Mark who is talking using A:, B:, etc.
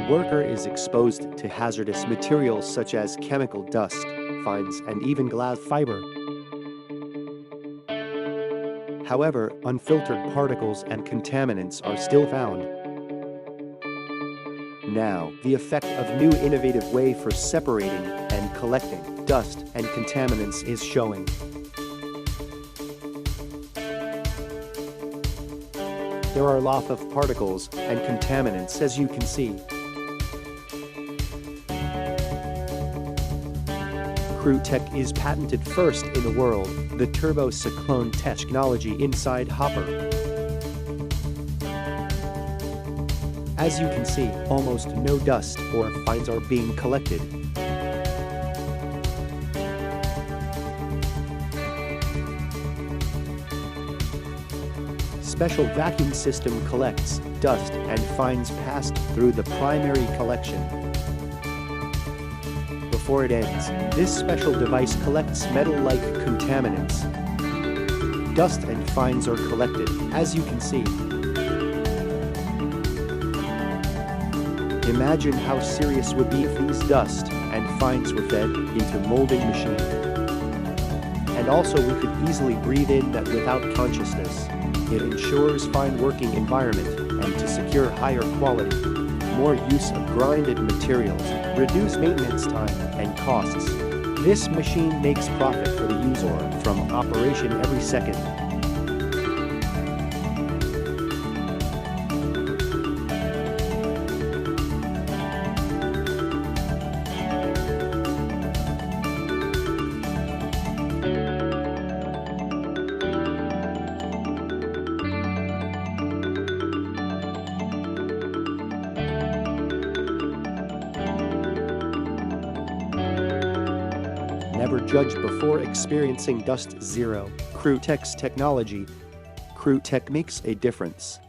A: Worker is exposed to hazardous materials such as chemical dust, fines, and even glass fiber. However, unfiltered particles and contaminants are still found. Now, the effect of new innovative way for separating and collecting dust and contaminants is showing. There are lots of particles and contaminants, as you can see. CrewTech is patented first in the world, the turbo cyclone technology inside hopper. As you can see, almost no dust or fines are being collected. Special vacuum system collects dust and fines passed through the primary collection. Before it ends, this special device collects metal-like contaminants. Dust and fines are collected, as you can see. Imagine how serious would be if these dust and fines were fed into molding machine. And also we could easily breathe in that without consciousness. It ensures fine working environment and to secure higher quality. More use of grinded materials, reduce maintenance time and costs. This machine makes profit for the user from operation every second. Never judge before experiencing Dust Zero. CrewTech's technology. CrewTech makes a difference.